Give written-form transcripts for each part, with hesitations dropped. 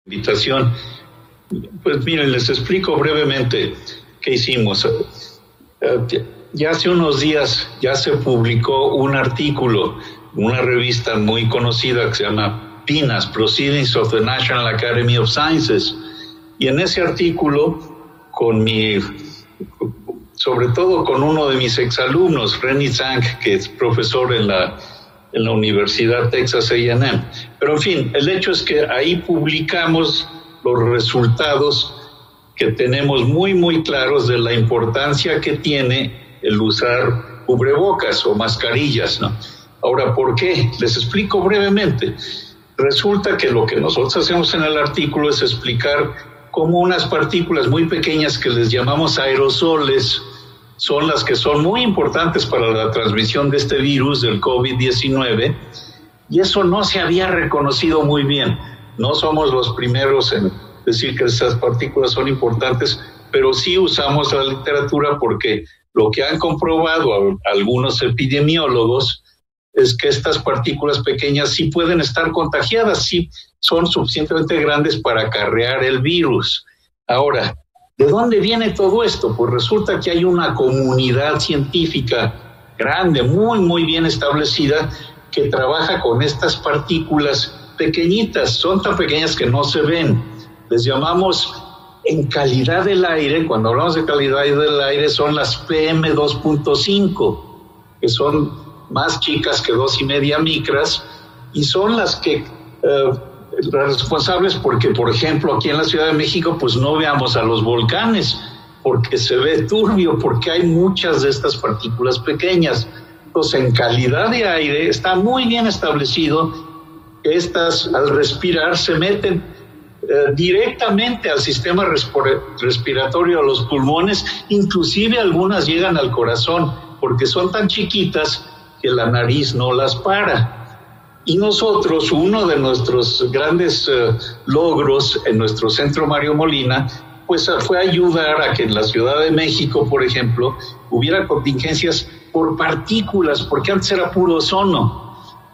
Invitación. Pues miren, les explico brevemente qué hicimos. Ya hace unos días ya se publicó un artículo en una revista muy conocida que se llama PNAS, Proceedings of the National Academy of Sciences, y en ese artículo sobre todo con uno de mis exalumnos, Renny Zhang, que es profesor en la Universidad Texas A&M. Pero en fin, el hecho es que ahí publicamos los resultados que tenemos muy, muy claros de la importancia que tiene el usar cubrebocas o mascarillas, ¿no? Ahora, ¿por qué? Les explico brevemente. Resulta que lo que nosotros hacemos en el artículo es explicar cómo unas partículas muy pequeñas que les llamamos aerosoles son las que son muy importantes para la transmisión de este virus, del COVID-19, y eso no se había reconocido muy bien. No somos los primeros en decir que estas partículas son importantes, pero sí usamos la literatura porque lo que han comprobado algunos epidemiólogos es que estas partículas pequeñas sí pueden estar contagiadas, sí son suficientemente grandes para acarrear el virus. Ahora, ¿de dónde viene todo esto? Pues resulta que hay una comunidad científica grande, muy, muy bien establecida, que trabaja con estas partículas pequeñitas. Son tan pequeñas que no se ven. Les llamamos en calidad del aire. Cuando hablamos de calidad del aire son las PM2.5, que son más chicas que 2,5 micras, y son las que responsables porque, por ejemplo, aquí en la Ciudad de México, pues no veamos a los volcanes, porque se ve turbio, porque hay muchas de estas partículas pequeñas. Entonces, en calidad de aire está muy bien establecido que estas, al respirar, se meten directamente al sistema respiratorio, a los pulmones, inclusive algunas llegan al corazón, porque son tan chiquitas que la nariz no las para. Y nosotros, uno de nuestros grandes logros en nuestro centro Mario Molina, pues fue ayudar a que en la Ciudad de México, por ejemplo, hubiera contingencias por partículas, porque antes era puro ozono.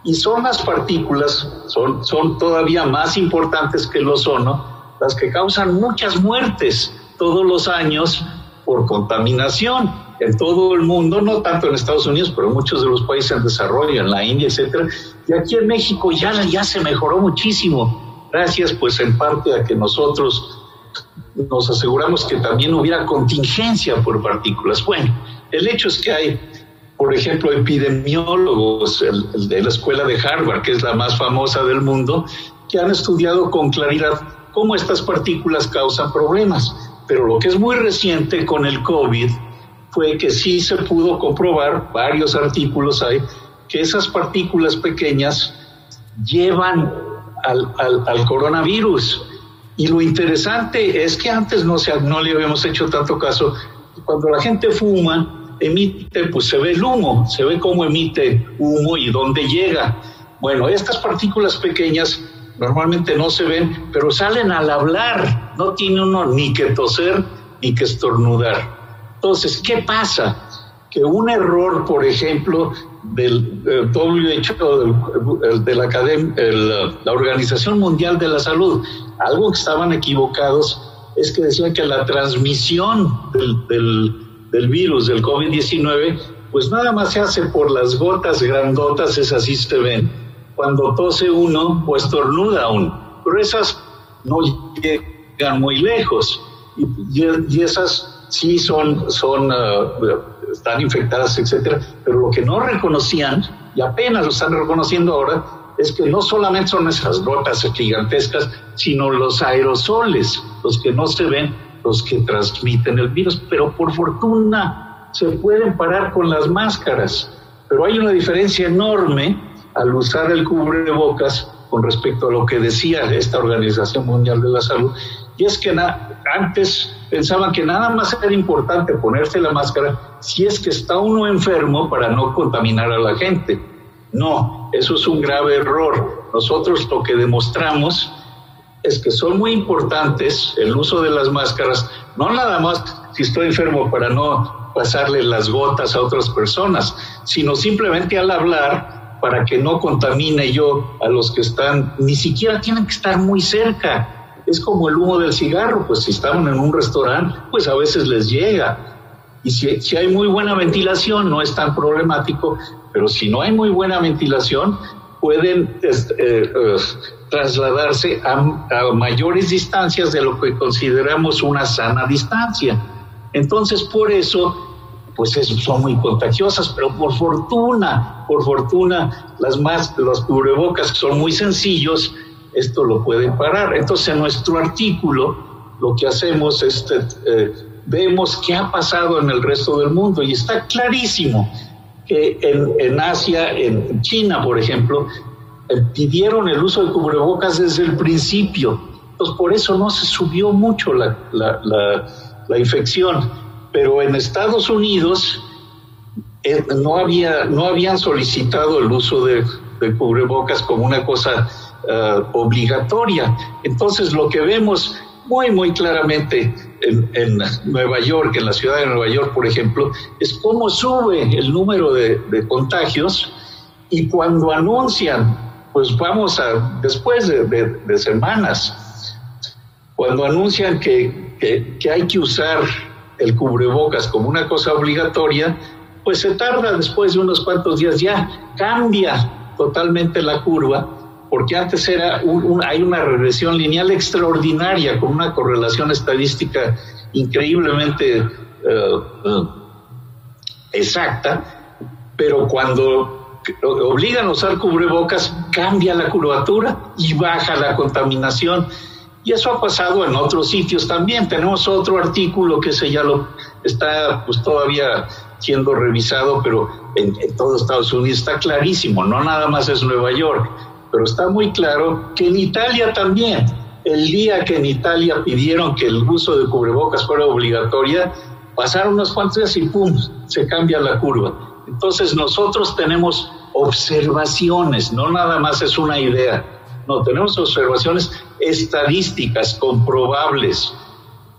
Y son las partículas, son todavía más importantes que el ozono, las que causan muchas muertes todos los años por contaminación en todo el mundo, no tanto en Estados Unidos, pero en muchos de los países en desarrollo, en la India, etcétera. Y aquí en México ya se mejoró muchísimo, gracias pues en parte a que nosotros nos aseguramos que también hubiera contingencia por partículas. Bueno, el hecho es que hay, por ejemplo, epidemiólogos el de la escuela de Harvard, que es la más famosa del mundo, que han estudiado con claridad cómo estas partículas causan problemas. Pero lo que es muy reciente con el COVID fue que sí se pudo comprobar, varios artículos hay, que esas partículas pequeñas llevan al coronavirus. Y lo interesante es que antes no le habíamos hecho tanto caso. Cuando la gente fuma, emite, pues se ve el humo, se ve cómo emite humo y dónde llega. Bueno, estas partículas pequeñas normalmente no se ven, pero salen al hablar. No tiene uno ni que toser ni que estornudar. Entonces, ¿qué pasa? Que un error, por ejemplo, del WHO, de la Organización Mundial de la Salud, algo que estaban equivocados, es que decían que la transmisión del virus, del COVID-19, pues nada más se hace por las gotas grandotas, esas sí se ven, cuando tose uno o estornuda uno, pero esas no llegan muy lejos, y esas sí están infectadas, etcétera, pero lo que no reconocían, y apenas lo están reconociendo ahora, es que no solamente son esas gotas gigantescas, sino los aerosoles, los que no se ven, los que transmiten el virus. Pero por fortuna se pueden parar con las máscaras, pero hay una diferencia enorme al usar el cubrebocas con respecto a lo que decía esta Organización Mundial de la Salud, y es que antes pensaban que nada más era importante ponerse la máscara si es que está uno enfermo para no contaminar a la gente. No, eso es un grave error. Nosotros lo que demostramos es que son muy importantes el uso de las máscaras, no nada más si estoy enfermo para no pasarle las gotas a otras personas, sino simplemente al hablar para que no contamine yo a los que están, ni siquiera tienen que estar muy cerca. Es como el humo del cigarro, pues si estaban en un restaurante, pues a veces les llega. Y si hay muy buena ventilación, no es tan problemático, pero si no hay muy buena ventilación, pueden trasladarse a mayores distancias de lo que consideramos una sana distancia. Entonces, por eso, pues son muy contagiosas, pero por fortuna, los cubrebocas que son muy sencillos, esto lo pueden parar. Entonces, en nuestro artículo, lo que hacemos es vemos qué ha pasado en el resto del mundo, y está clarísimo que en Asia, en China, por ejemplo, pidieron el uso de cubrebocas desde el principio. Entonces, por eso no se subió mucho la infección. Pero en Estados Unidos no habían solicitado el uso de cubrebocas como una cosa obligatoria. Entonces, lo que vemos muy, muy claramente en Nueva York, en la ciudad de Nueva York, por ejemplo, es cómo sube el número de contagios, y cuando anuncian, pues después de semanas, cuando anuncian que hay que usar el cubrebocas como una cosa obligatoria, pues se tarda, después de unos cuantos días ya cambia totalmente la curva, porque antes hay una regresión lineal extraordinaria con una correlación estadística increíblemente exacta, pero cuando obligan a usar cubrebocas cambia la curvatura y baja la contaminación. Y eso ha pasado en otros sitios también. Tenemos otro artículo que ese ya está pues todavía siendo revisado, pero en todo Estados Unidos está clarísimo, no nada más es Nueva York, pero está muy claro que en Italia también, el día que en Italia pidieron que el uso de cubrebocas fuera obligatoria, pasaron unos cuantos días y ¡pum!, se cambia la curva. Entonces nosotros tenemos observaciones, no nada más es una idea, no, tenemos observaciones estadísticas comprobables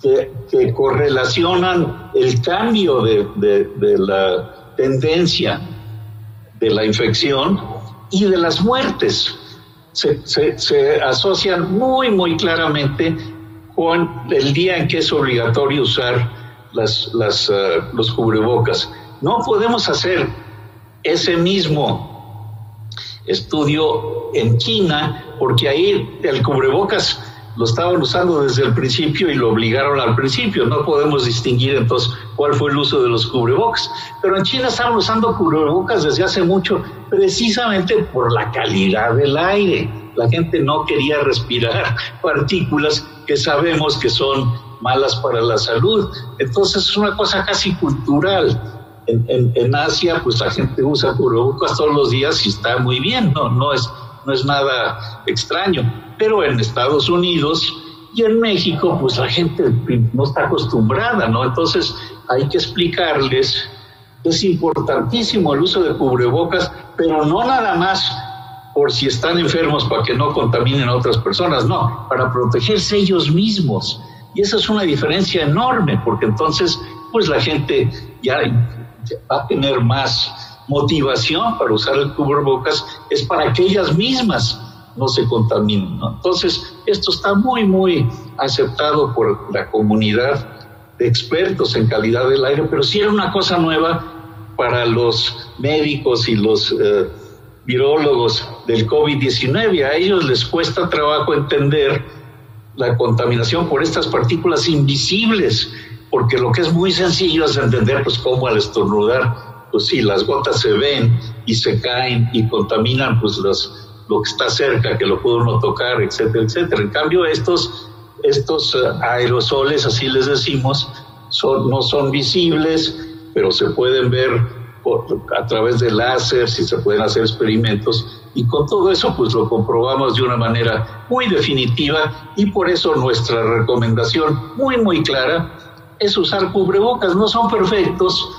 que correlacionan el cambio de la tendencia de la infección y de las muertes. Se asocian muy, muy claramente con el día en que es obligatorio usar los cubrebocas. No podemos hacer ese mismo estudio en China, porque ahí el cubrebocas lo estaban usando desde el principio y lo obligaron al principio. No podemos distinguir entonces cuál fue el uso de los cubrebocas. Pero en China estaban usando cubrebocas desde hace mucho, precisamente por la calidad del aire. La gente no quería respirar partículas que sabemos que son malas para la salud. Entonces es una cosa casi cultural. En Asia, pues la gente usa cubrebocas todos los días y está muy bien, no es nada extraño. Pero en Estados Unidos y en México, pues la gente no está acostumbrada, ¿no? Entonces hay que explicarles que es importantísimo el uso de cubrebocas, pero no nada más por si están enfermos para que no contaminen a otras personas, no, para protegerse ellos mismos. Y esa es una diferencia enorme, porque entonces, pues la gente ya va a tener más motivación para usar el cubrebocas, es para que ellas mismas no se contaminen, ¿no? Entonces, esto está muy, muy aceptado por la comunidad de expertos en calidad del aire, pero sí era una cosa nueva para los médicos y los virólogos del COVID-19. A ellos les cuesta trabajo entender la contaminación por estas partículas invisibles, porque lo que es muy sencillo es entender, pues, cómo al estornudar, pues sí, las gotas se ven y se caen y contaminan, pues, lo que está cerca, que lo puede uno tocar, etcétera, etcétera. En cambio, estos aerosoles, así les decimos, no son visibles, pero se pueden ver a través de láser, si se pueden hacer experimentos, y con todo eso pues lo comprobamos de una manera muy definitiva, y por eso nuestra recomendación muy, muy clara es usar cubrebocas. No son perfectos,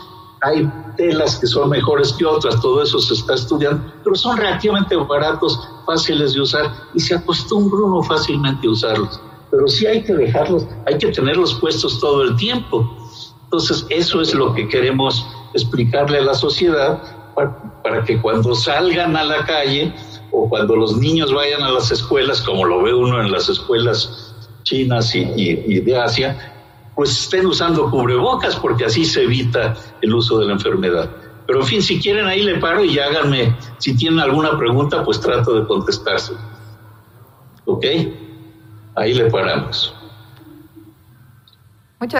hay telas que son mejores que otras, todo eso se está estudiando, pero son relativamente baratos, fáciles de usar, y se acostumbra uno fácilmente a usarlos. Pero sí hay que dejarlos, hay que tenerlos puestos todo el tiempo. Entonces, eso es lo que queremos explicarle a la sociedad para que cuando salgan a la calle o cuando los niños vayan a las escuelas, como lo ve uno en las escuelas chinas y de Asia, pues estén usando cubrebocas, porque así se evita el uso de la enfermedad. Pero en fin, si quieren ahí le paro y háganme, si tienen alguna pregunta, pues trato de contestarse. ¿Ok? Ahí le paramos.